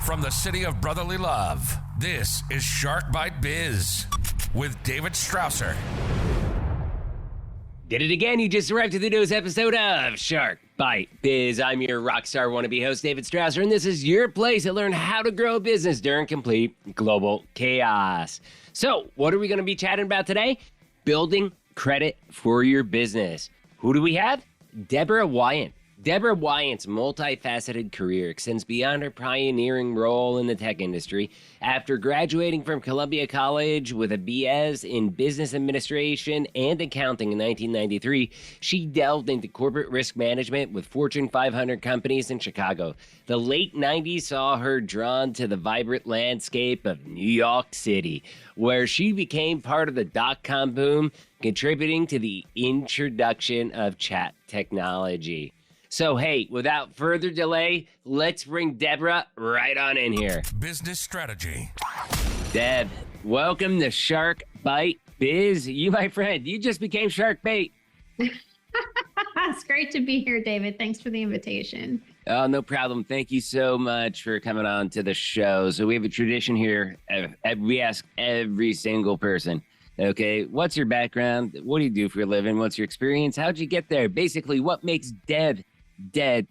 From the city of brotherly love, this is Shark Bite Biz with David Strausser. Did it again. You just arrived to the newest episode of Shark Bite Biz. I'm your rockstar wannabe host, David Strausser, and this is your place to learn how to grow a business during complete global chaos. So, what are we going to be chatting about today? Building credit for your business. Who do we have? Deby Wyant. Deby Wyant's multifaceted career extends beyond her pioneering role in the tech industry. After graduating from Columbia College with a BS in business administration and accounting in 1993, she delved into corporate risk management with Fortune 500 companies in Chicago. The late 90s saw her drawn to the vibrant landscape of New York City, where she became part of the dot-com boom, contributing to the introduction of chat technology. So, hey, without further delay, let's bring Deborah right on in here. Business strategy. Deb, welcome to Shark Bite Biz. You, my friend, you just became Shark Bait. It's great to be here, David. Thanks for the invitation. Oh, no problem. Thank you so much for coming on to the show. So we have a tradition here. We ask every single person, okay, what's your background? What do you do for a living? What's your experience? How'd you get there? Basically, what makes Deb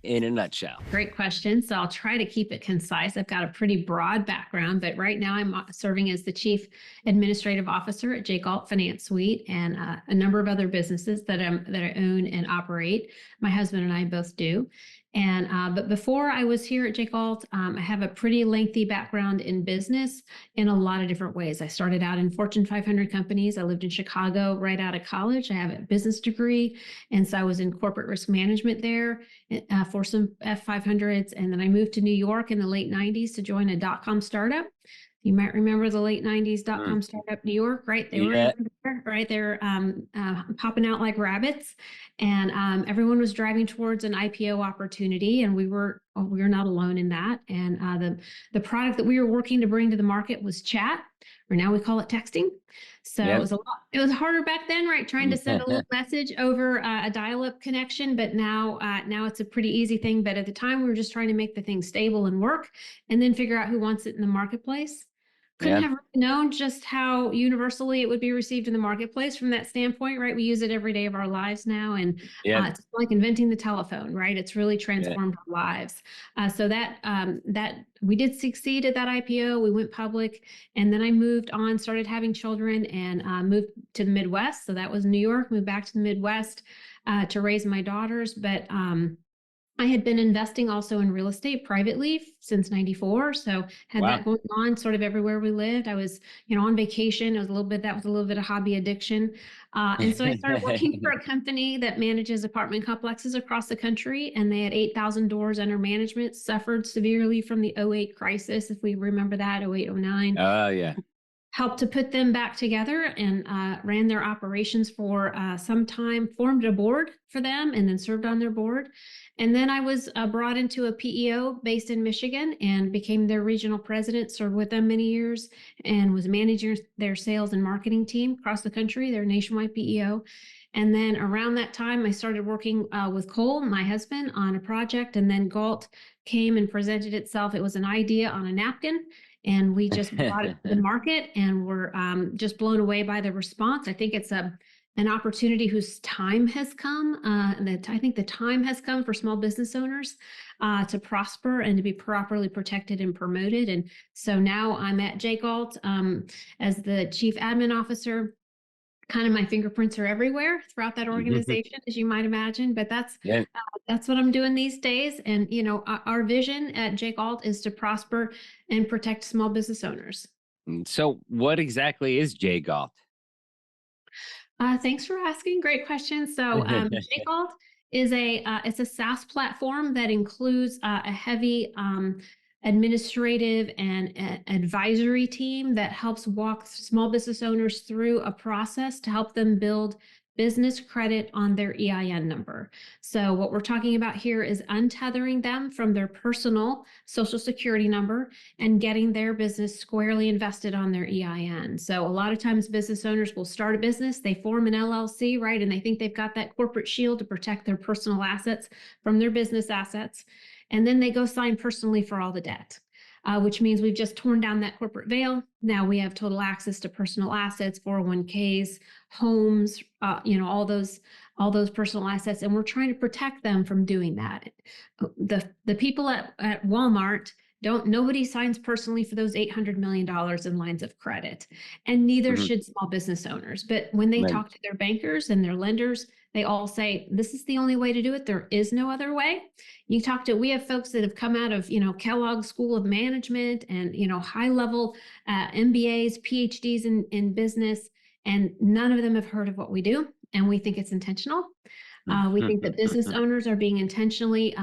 in a nutshell? Great question. So I'll try to keep it concise. I've got a pretty broad background, but right now I'm serving as the Chief Administrative Officer at Galt Finance Suite and a number of other businesses that I own and operate. My husband and I both do. And but before I was here at Galt, I have a pretty lengthy background in business in a lot of different ways. I started out in Fortune 500 companies. I lived in Chicago right out of college. I have a business degree, and so I was in corporate risk management there for some F500s. And then I moved to New York in the late 90s to join a dot-com startup. You might remember the late 90s dot-com startup New York, right? They were everywhere, right? They're popping out like rabbits, and everyone was driving towards an IPO opportunity, and we were not alone in that. And the product that we were working to bring to the market was chat, or now we call it texting. So It was a lot. It was harder back then, right? Trying to send a little message over a dial-up connection, but now it's a pretty easy thing. But at the time, we were just trying to make the thing stable and work, and then figure out who wants it in the marketplace. Couldn't have known just how universally it would be received in the marketplace from that standpoint, right? We use it every day of our lives now, and it's like inventing the telephone, right? It's really transformed our lives. So that we did succeed at that IPO. We went public, and then I moved on, started having children, and moved to the Midwest. So that was New York. Moved back to the Midwest to raise my daughters, but I had been investing also in real estate privately since 94. So had that going on sort of everywhere we lived. I was, on vacation. That was a little bit of hobby addiction. And so I started working for a company that manages apartment complexes across the country. And they had 8,000 doors under management, suffered severely from the '08 crisis, if we remember that, '08, '09. Oh, yeah. Helped to put them back together and ran their operations for some time, formed a board for them, and then served on their board. And then I was brought into a PEO based in Michigan and became their regional president, served with them many years, and was managing their sales and marketing team across the country, their nationwide PEO. And then around that time, I started working with Cole, my husband, on a project. And then Galt came and presented itself. It was an idea on a napkin. And we just brought it to the market, and we're just blown away by the response. I think it's an opportunity whose time has come. I think the time has come for small business owners to prosper and to be properly protected and promoted. And so now I'm at Galt as the chief admin officer. Kind of my fingerprints are everywhere throughout that organization, as you might imagine, but that's what I'm doing these days. And, our vision at Galt is to prosper and protect small business owners. So what exactly is Galt? Thanks for asking. Great question. So Galt is it's a SaaS platform that includes a heavy administrative and advisory team that helps walk small business owners through a process to help them build business credit on their EIN number. So what we're talking about here is untethering them from their personal social security number and getting their business squarely invested on their EIN. So a lot of times business owners will start a business, they form an LLC, right? And they think they've got that corporate shield to protect their personal assets from their business assets. And then they go sign personally for all the debt. which means we've just torn down that corporate veil. Now we have total access to personal assets, 401ks, homes, all those personal assets, and we're trying to protect them from doing that. The people at Walmart nobody signs personally for those $800 million in lines of credit, and neither should small business owners. But when they talk to their bankers and their lenders, they all say, this is the only way to do it. There is no other way. We have folks that have come out of, Kellogg School of Management and, high level MBAs, PhDs in business, and none of them have heard of what we do. And we think it's intentional. We think that business owners are being intentionally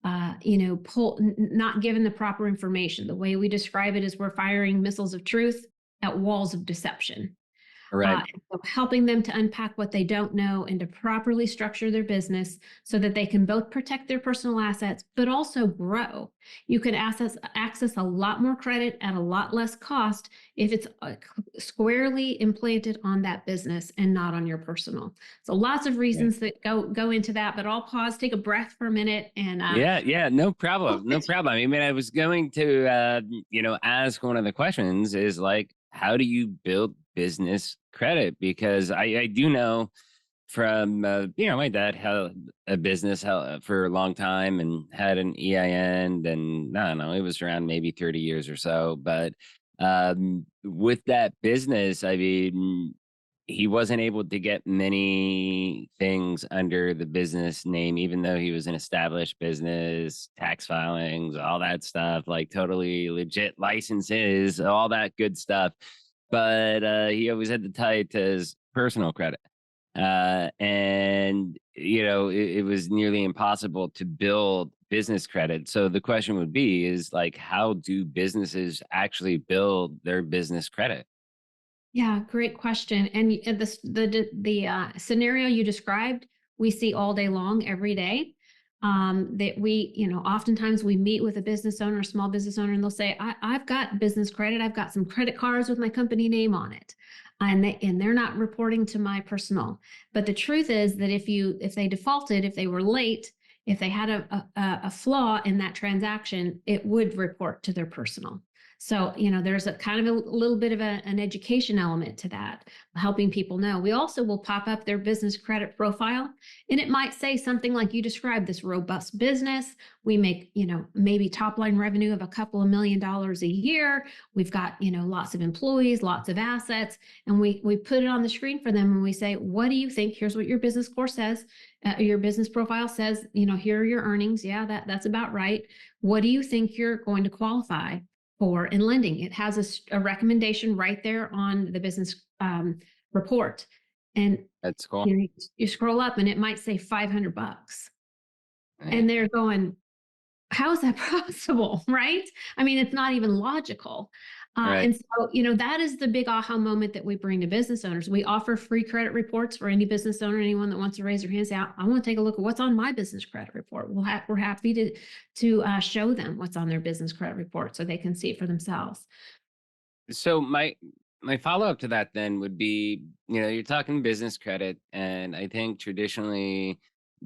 not given the proper information. The way we describe it is we're firing missiles of truth at walls of deception. Right. So helping them to unpack what they don't know and to properly structure their business so that they can both protect their personal assets, but also grow. You can access a lot more credit at a lot less cost if it's squarely implanted on that business and not on your personal. So lots of reasons that go into that, but I'll pause, take a breath for a minute. And yeah, no problem. No problem. I mean, I was going to, ask one of the questions is like, how do you build business credit? Because I do know from, my dad had a business for a long time and had an EIN, and I don't know, it was around maybe 30 years or so. But with that business, I mean, he wasn't able to get many things under the business name, even though he was an established business, tax filings, all that stuff, like totally legit licenses, all that good stuff. But he always had to tie it to his personal credit. And, it was nearly impossible to build business credit. So the question would be is like, how do businesses actually build their business credit? Yeah, great question. And the scenario you described, we see all day long, every day. That we, oftentimes we meet with a business owner, a small business owner, and they'll say, I've got business credit. I've got some credit cards with my company name on it. And they're not reporting to my personal. But the truth is that if they defaulted, if they were late, if they had a flaw in that transaction, it would report to their personal. So, there's a kind of a little bit of an education element to that, helping people know. We also will pop up their business credit profile, and it might say something like you described, this robust business. We make, maybe top line revenue of a couple of $1 million a year. We've got, lots of employees, lots of assets, and we put it on the screen for them and we say, what do you think? Here's what your business score says. Your business profile says, here are your earnings. Yeah, that's about right. What do you think you're going to qualify for in lending? It has a recommendation right there on the business report. And that's cool. You scroll up and it might say $500. Right. And they're going, how is that possible? Right? I mean, it's not even logical. Right. And so, that is the big aha moment that we bring to business owners. We offer free credit reports for any business owner, anyone that wants to raise their hands out. I want to take a look at what's on my business credit report. We're happy to show them what's on their business credit report so they can see it for themselves. So my follow-up to that then would be, you're talking business credit, and I think traditionally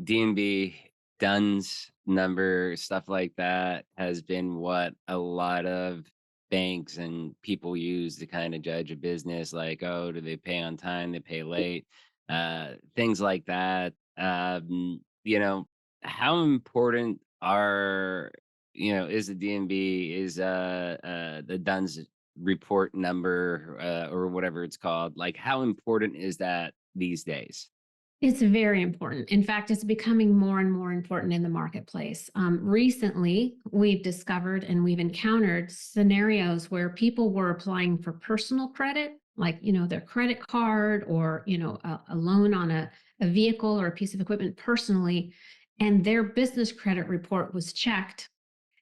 DNB, DUNS number, stuff like that has been what a lot of banks and people use to kind of judge a business, like, oh, do they pay on time, they pay late, things like that. How important is the DNB, is the DUNS report number, or whatever it's called, like how important is that these days? It's very important. In fact, it's becoming more and more important in the marketplace. Recently, we've discovered and we've encountered scenarios where people were applying for personal credit, like, their credit card or, a loan on a vehicle or a piece of equipment personally, and their business credit report was checked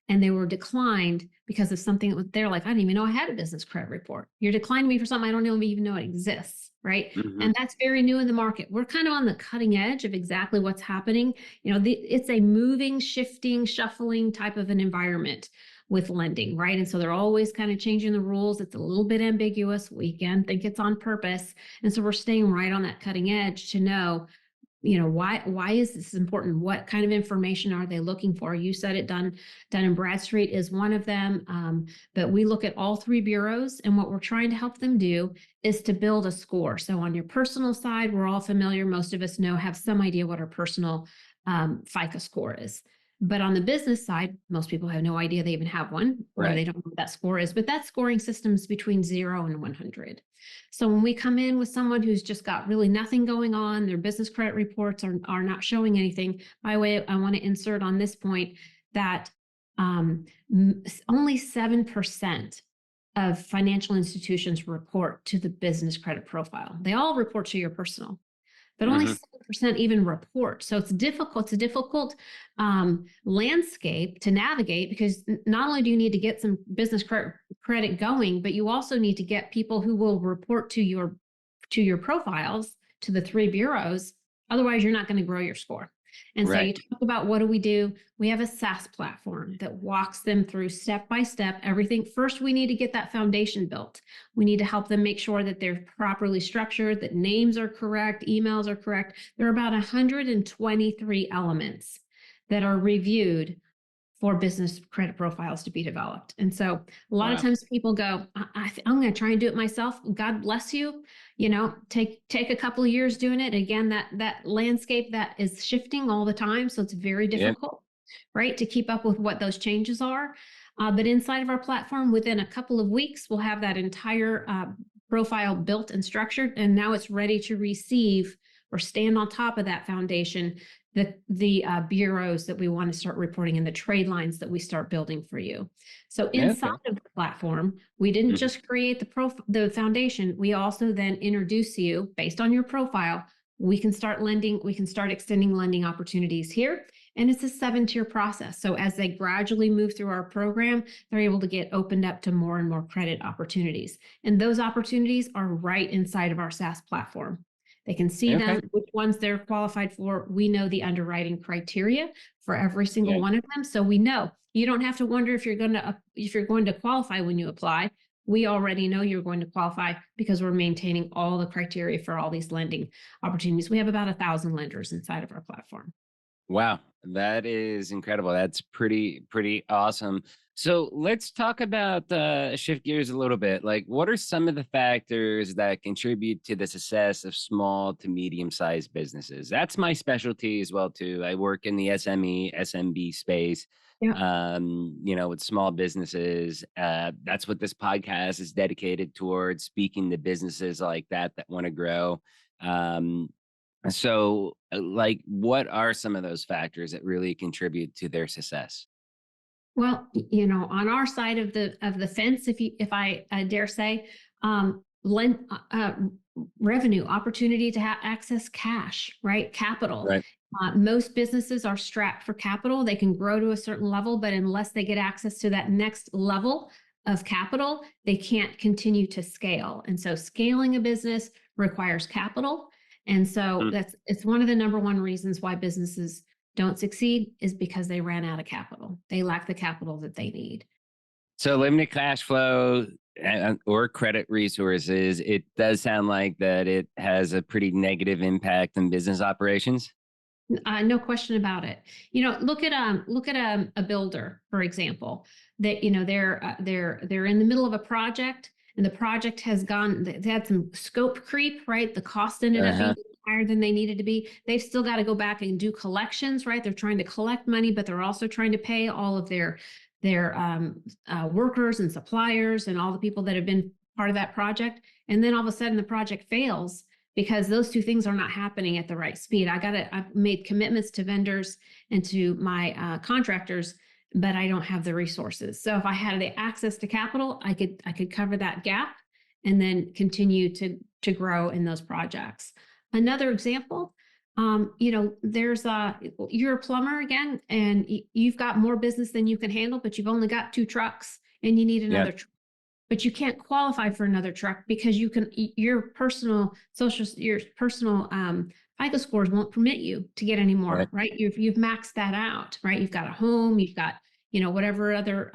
and they were declined because of something that was there. Like, I didn't even know I had a business credit report. You're declining me for something I don't even know it exists, right? Mm-hmm. And that's very new in the market. We're kind of on the cutting edge of exactly what's happening. It's a moving, shifting, shuffling type of an environment with lending, right? And so they're always kind of changing the rules. It's a little bit ambiguous. We again think it's on purpose. And so we're staying right on that cutting edge to know, why is this important? What kind of information are they looking for? You said it. Dun and Bradstreet is one of them. But we look at all three bureaus, and what we're trying to help them do is to build a score. So on your personal side, we're all familiar. Most of us have some idea what our personal FICO score is. But on the business side, most people have no idea they even have one, or Right. they don't know what that score is. But that scoring system is between 0 and 100. So when we come in with someone who's just got really nothing going on, their business credit reports are not showing anything. By the way, I want to insert on this point that only 7% of financial institutions report to the business credit profile. They all report to your personal, but only 7% even report. So it's difficult. It's a difficult landscape to navigate, because not only do you need to get some business credit going, but you also need to get people who will report to your profiles, to the three bureaus. Otherwise, you're not going to grow your score. And so you talk about, what do? We have a SaaS platform that walks them through step by step everything. First, we need to get that foundation built. We need to help them make sure that they're properly structured, that names are correct, emails are correct. There are about 123 elements that are reviewed for business credit profiles to be developed. And so a lot of times people go, I'm going to try and do it myself. God bless you. Take a couple of years doing it. Again, that landscape that is shifting all the time. So it's very difficult, right, to keep up with what those changes are. But inside of our platform, within a couple of weeks, we'll have that entire profile built and structured. And now it's ready to receive or stand on top of that foundation, the bureaus that we want to start reporting, and the trade lines that we start building for you. So inside of the platform, we didn't just create the foundation. We also then introduce you based on your profile. We can start lending. We can start extending lending opportunities here. And it's a 7-tier process. So as they gradually move through our program, they're able to get opened up to more and more credit opportunities. And those opportunities are right inside of our SaaS platform. They can see them, which ones they're qualified for. We know the underwriting criteria for every single one of them. So we know you don't have to wonder if you're going to qualify when you apply. We already know you're going to qualify, because we're maintaining all the criteria for all these lending opportunities. We have about 1,000 lenders inside of our platform. Wow, that is incredible. That's pretty awesome. So let's talk about shift gears a little bit. Like, what are some of the factors that contribute to the success of small to medium-sized businesses? That's my specialty as well, too. I work in the SMB space, with small businesses. That's what this podcast is dedicated towards, speaking to businesses like that want to grow. So, what are some of those factors that really contribute to their success? Well, on our side of the fence, if I dare say, revenue, opportunity to access cash, right? Capital. Right. Most businesses are strapped for capital. They can grow to a certain level, but unless they get access to that next level of capital, they can't continue to scale. And so scaling a business requires capital. And so it's one of the number one reasons why businesses don't succeed, is because they ran out of capital. They lack the capital that they need. So limited cash flow or credit resources, it does sound like that it has a pretty negative impact on business operations. No question about it. Look at a builder, for example. That they're in the middle of a project, and the project has they had some scope creep, right? The cost ended up being higher than they needed to be. They've still got to go back and do collections, right? They're trying to collect money, but they're also trying to pay all of their workers and suppliers and all the people that have been part of that project. And then all of a sudden the project fails, because those two things are not happening at the right speed. I've made commitments to vendors and to my contractors, but I don't have the resources. So if I had the access to capital, I could cover that gap and then continue to grow in those projects. Another example, you're a plumber again, and you've got more business than you can handle, but you've only got 2 trucks and you need another truck. But you can't qualify for another truck because your personal FICO scores won't permit you to get any more, right? You've maxed that out, right? You've got a home, you've got, whatever other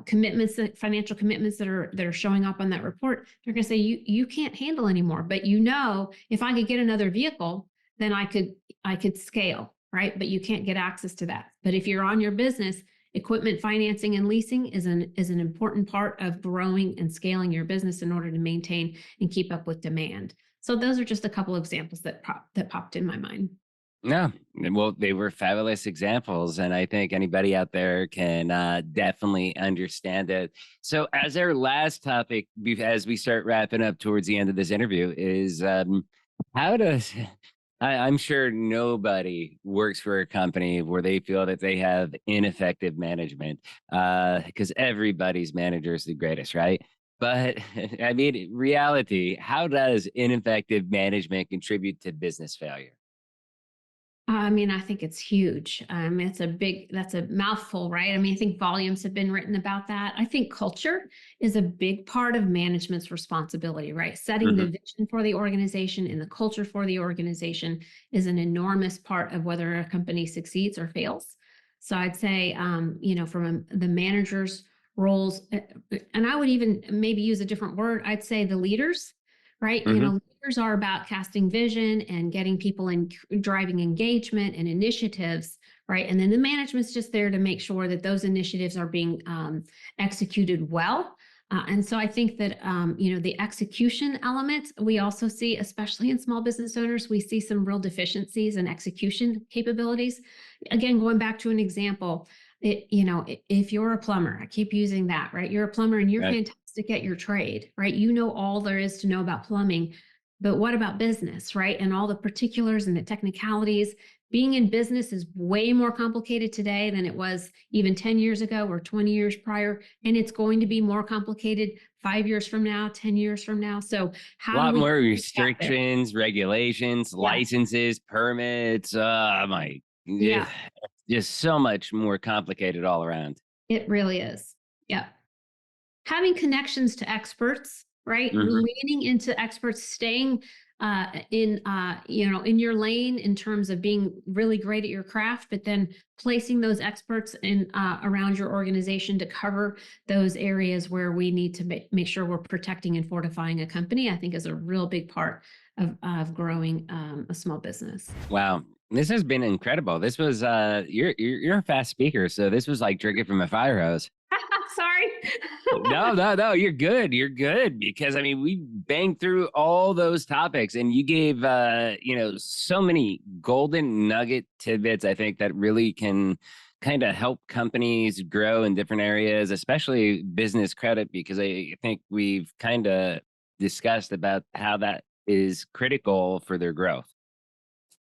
commitments, financial commitments that are showing up on that report. They're going to say you can't handle anymore. But if I could get another vehicle, then I could scale, right? But you can't get access to that. But if you're on your business, equipment financing and leasing is an important part of growing and scaling your business in order to maintain and keep up with demand. So those are just a couple of examples that popped in my mind. No, well, they were fabulous examples, and I think anybody out there can definitely understand it. So, as our last topic, as we start wrapping up towards the end of this interview, is how does I'm sure nobody works for a company where they feel that they have ineffective management, because everybody's manager is the greatest, right? But I mean, reality, how does ineffective management contribute to business failure? I mean, I think it's huge. That's a mouthful, right? I mean, I think volumes have been written about that. I think culture is a big part of management's responsibility, right? Setting the vision for the organization and the culture for the organization is an enormous part of whether a company succeeds or fails. So I'd say, from the manager's roles, and I would even maybe use a different word. I'd say the leaders, right? Leaders are about casting vision and getting people in, driving engagement and initiatives, right? And then the management's just there to make sure that those initiatives are being executed well. And so I think that, the execution element, we also see, especially in small business owners, we see some real deficiencies in execution capabilities. Again, going back to an example, if you're a plumber, I keep using that, right? You're a plumber and you're fantastic at your trade, right? You know all there is to know about plumbing, but what about business, right? And all the particulars and the technicalities. Being in business is way more complicated today than it was even 10 years ago or 20 years prior. And it's going to be more complicated 5 years from now, 10 years from now. So A lot more restrictions, regulations, licenses, permits. Just so much more complicated all around. It really is. Yeah. Having connections to experts, right? Leaning into experts, staying in your lane in terms of being really great at your craft, but then placing those experts in around your organization to cover those areas where we need to make sure we're protecting and fortifying a company, I think is a real big part of growing a small business. Wow. This has been incredible. This was you're a fast speaker, so this was like drinking from a fire hose. Sorry. No, you're good. You're good, because I mean, we banged through all those topics, and you gave so many golden nugget tidbits, I think, that really can kind of help companies grow in different areas, especially business credit, because I think we've kind of discussed about how that is critical for their growth.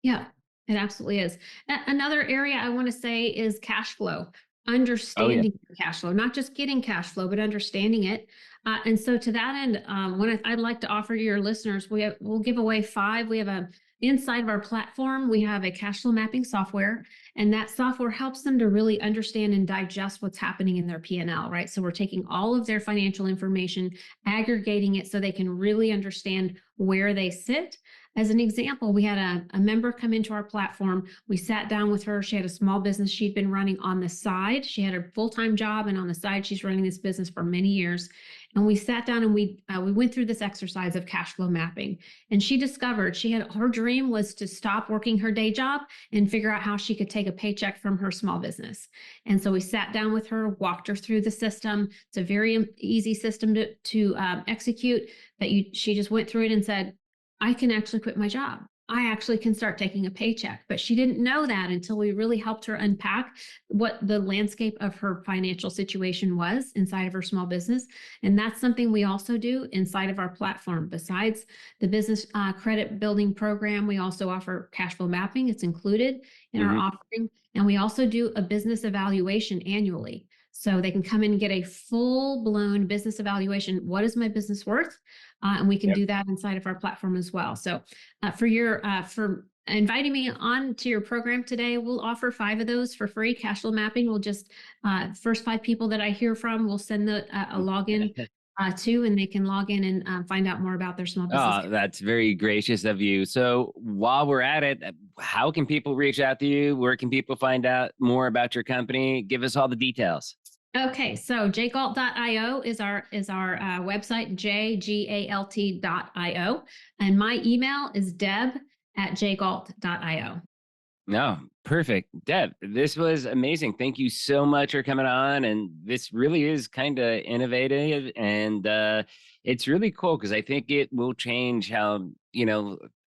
Yeah, it absolutely is. Another area I want to say is cash flow. Understanding cash flow, not just getting cash flow, but understanding it. And so to that end, I'd like to offer your listeners, we'll give away 5. We have inside of our platform, we have a cash flow mapping software, and that software helps them to really understand and digest what's happening in their P&L, right? So we're taking all of their financial information, aggregating it so they can really understand where they sit. As an example, we had a member come into our platform. We sat down with her. She had a small business she'd been running on the side. She had a full-time job, and on the side, she's running this business for many years. And we sat down and we went through this exercise of cash flow mapping. And she discovered her dream was to stop working her day job and figure out how she could take a paycheck from her small business. And so we sat down with her, walked her through the system. It's a very easy system to execute. She just went through it and said, I can actually quit my job. I actually can start taking a paycheck. But she didn't know that until we really helped her unpack what the landscape of her financial situation was inside of her small business. And that's something we also do inside of our platform. Besides the business credit building program, we also offer cash flow mapping. It's included in our offering. And we also do a business evaluation annually. So they can come in and get a full-blown business evaluation. What is my business worth? And we can do that inside of our platform as well. So for inviting me on to your program today, we'll offer 5 of those for free. Cash flow mapping, we'll just first 5 people that I hear from, we'll send a login to, and they can log in and find out more about their small business. Oh, that's very gracious of you. So while we're at it, how can people reach out to you? Where can people find out more about your company? Give us all the details. Okay, so jgalt.io is our website, jgalt.io, and my email is Deb at jgalt.io. No, perfect. Deb, this was amazing. Thank you so much for coming on. And this really is kind of innovative. And it's really cool because I think it will change how,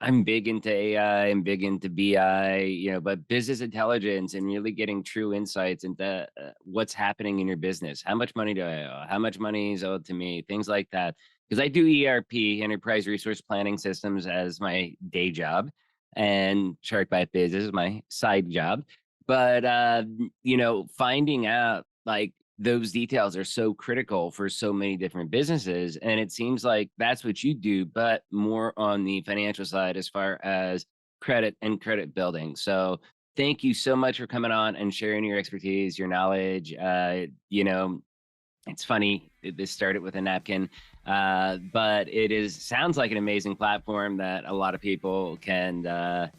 I'm big into AI, I'm big into BI, but business intelligence and really getting true insights into what's happening in your business. How much money do I owe? How much money is owed to me? Things like that. Because I do ERP, Enterprise Resource Planning Systems, as my day job. And Shark Bite Biz is my side job. But, finding out like those details are so critical for so many different businesses. And it seems like that's what you do, but more on the financial side as far as credit and credit building. So thank you so much for coming on and sharing your expertise, your knowledge. It's funny, this started with a napkin, but sounds like an amazing platform that a lot of people can,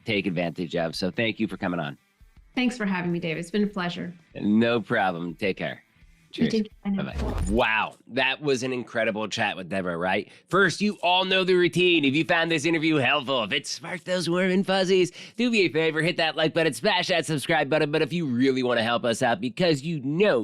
take advantage of. So thank you for coming on. Thanks for having me, Dave. It's been a pleasure. No problem. Take care. Cheers. Bye-bye. Wow, that was an incredible chat with Deborah, right? First, you all know the routine. If you found this interview helpful, if it sparked those warm and fuzzies, do me a favor, hit that like button, smash that subscribe button. But if you really want to help us out, because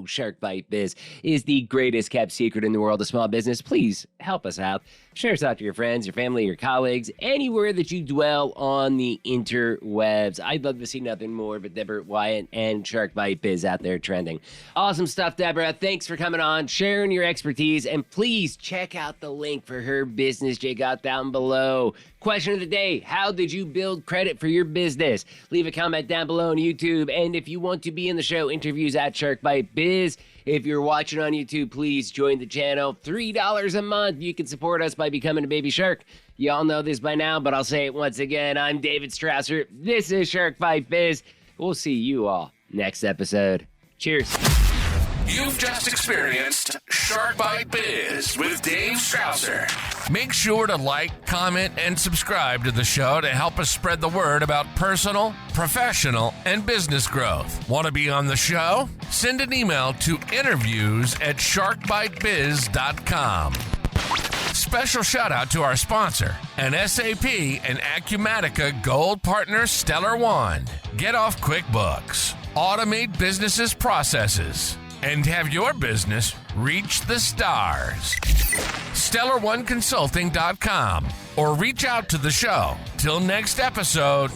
Shark Bite Biz is the greatest kept secret in the world of small business, please help us out. Share us out to your friends, your family, your colleagues, anywhere that you dwell on the interwebs. I'd love to see nothing more but Deby Wyant and Shark Bite Biz out there trending. Awesome stuff, Deborah. Thanks for coming on, sharing your expertise, and please check out the link for her business Jay got down below. Question of the day: how did you build credit for your business? Leave a comment down below on YouTube. And if you want to be in the show, interviews at Shark Bite Biz. If you're watching on YouTube, please join the channel. $3 a month. You can support us by becoming a baby shark. You all know this by now, but I'll say it once again. I'm David Strausser. This is Shark Bite Biz. We'll see you all next episode. Cheers. You've just experienced Shark Bite Biz with Dave Strausser. Make sure to like, comment, and subscribe to the show to help us spread the word about personal, professional, and business growth. Want to be on the show? Send an email to interviews@sharkbitebiz.com. Special shout out to our sponsor, an SAP and Acumatica Gold Partner Stellar One. Get off QuickBooks. Automate businesses' processes and have your business reach the stars. StellarOneConsulting.com or reach out to the show. Till next episode.